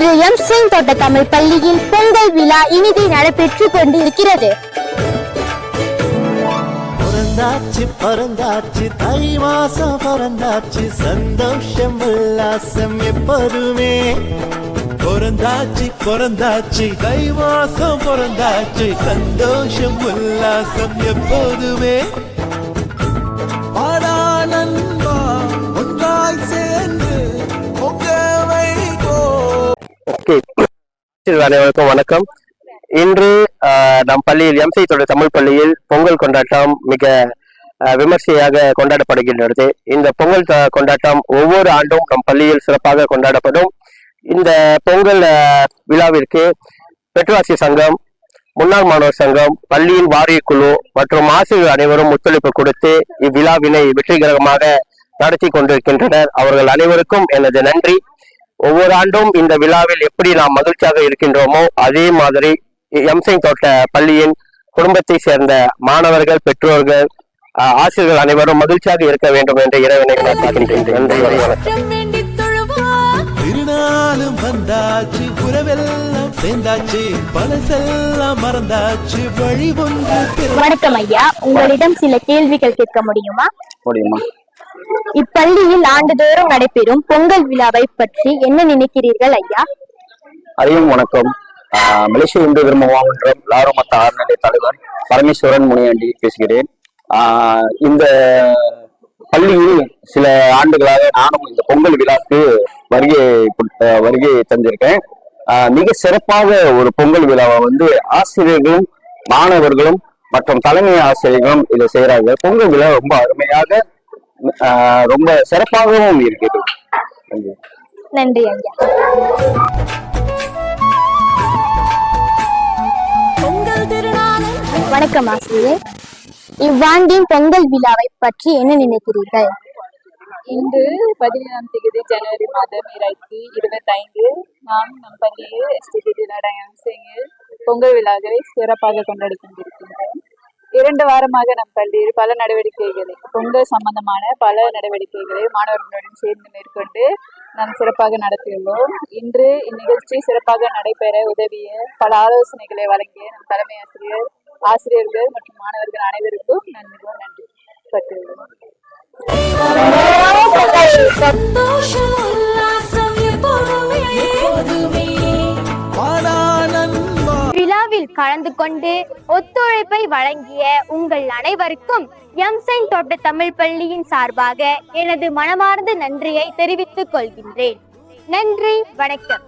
இன்று எம்சென் தோட்ட தமிழ் பள்ளியில் பொங்கல் விழா இனிதே நடைபெற்று கொண்டிருக்கிறது. பிறந்தாச்சு தை மாசம் பிறந்தாச்சு, சந்தோஷம் உல்லாசம் எப்போதுமே. பிறந்தாச்சு தை மாசம் பிறந்தாச்சு, சந்தோஷம் உல்லாசம் எப்போதுமே. ஒன்றாய் சேர்ந்து அனைவருக்கும் வணக்கம். இன்று நம் பள்ளியில் எம்சென் தோட்ட தமிழ் பள்ளியில் பொங்கல் கொண்டாட்டம் மிக விமர்சையாக கொண்டாடப்படுகின்றது. இந்த பொங்கல் கொண்டாட்டம் ஒவ்வொரு ஆண்டும் நம் பள்ளியில் சிறப்பாக கொண்டாடப்படும். இந்த பொங்கல் விழாவிற்கு பெற்றோராசிரியர் சங்கம், முன்னாள் மாணவர் சங்கம், பள்ளியின் வாரிய குழு மற்றும் ஆசிரியர் அனைவரும் ஒத்துழைப்பு கொடுத்து இவ்விழாவினை வெற்றிகரமாக நடத்தி கொண்டிருக்கின்றனர். அவர்கள் அனைவருக்கும் எனது நன்றி. ஒவ்வொரு ஆண்டும் இந்த விழாவில் எப்படி நாம் மகிழ்ச்சியாக இருக்கின்றோமோ அதே மாதிரி எம்சென் தோட்ட பள்ளியின் குடும்பத்தை சேர்ந்த மாணவர்கள், பெற்றோர்கள், ஆசிரியர்கள் அனைவரும் மகிழ்ச்சியாக இருக்க வேண்டும் என்று இறைவனை பிரார்த்திக்கின்றேன். நன்றி, வணக்கம். திருநாளும் வந்தாச்சு, உறவெல்லாம் சேர்ந்தாச்சு, பழசெல்லாம் மறந்தாச்சு, வழி ஒன்று. வணக்கம் ஐயா, உங்களிடம் சில கேள்விகள் கேட்க முடியுமா? இப்பள்ளியில் ஆண்டுதோறும் நடைபெறும் பொங்கல் விழாவை பற்றி என்ன நினைக்கிறீர்கள் ஐயா? அதையும் வணக்கம். மலேசிய இந்து தர்ம மாவட்டம் லாரோமத்த ஆறுநிலை தலைவர் பரமேஸ்வரன் முனியாண்டி பேசுகிறேன். இந்த பள்ளியில் சில ஆண்டுகளாக நானும் இந்த பொங்கல் விழாக்கு வருகை தந்திருக்கேன். மிக சிறப்பாக ஒரு பொங்கல் விழாவை ஆசிரியர்களும் மாணவர்களும் மற்றும் தலைமை ஆசிரியர்களும் இதை செய்யறாங்க. பொங்கல் விழா ரொம்ப அருமையாக ரொம்ப சிறப்பாகவும் இருக்குது. நன்றி ஐயா. வணக்கம் ஆசிரியர், இவ்வாண்டின் பொங்கல் விழாவை பற்றி என்ன நினைக்கிறீர்கள்? இன்று 17ஆம் தேதி ஜனவரி மாதம் 2025 நாம் நம் பள்ளியில் எம்செனில் பொங்கல் விழாவை சிறப்பாக கொண்டாடி கொண்டிருக்கின்றோம். 2 வாரமாக நம் பள்ளியில் பல நடவடிக்கைகளை, பொங்கல் சம்பந்தமான பல நடவடிக்கைகளை மாணவர்களுடன் சேர்ந்து மேற்கொண்டு நாம் சிறப்பாக நடத்தியுள்ளோம். இன்று இந்நிகழ்ச்சி சிறப்பாக நடைபெற உதவிய பல ஆலோசனைகளை வழங்கிய நம் தலைமை ஆசிரியர்கள் மற்றும் மாணவர்கள் அனைவருக்கும் நன்றி பட்டுள்ளோம். விழாவில் கலந்து கொண்டு ஒத்துழைப்பை வழங்கிய உங்கள் அனைவருக்கும் எம்சென் தோட்ட தமிழ் பள்ளியின் சார்பாக எனது மனமார்ந்த நன்றியை தெரிவித்துக் கொள்கின்றேன். நன்றி, வணக்கம்.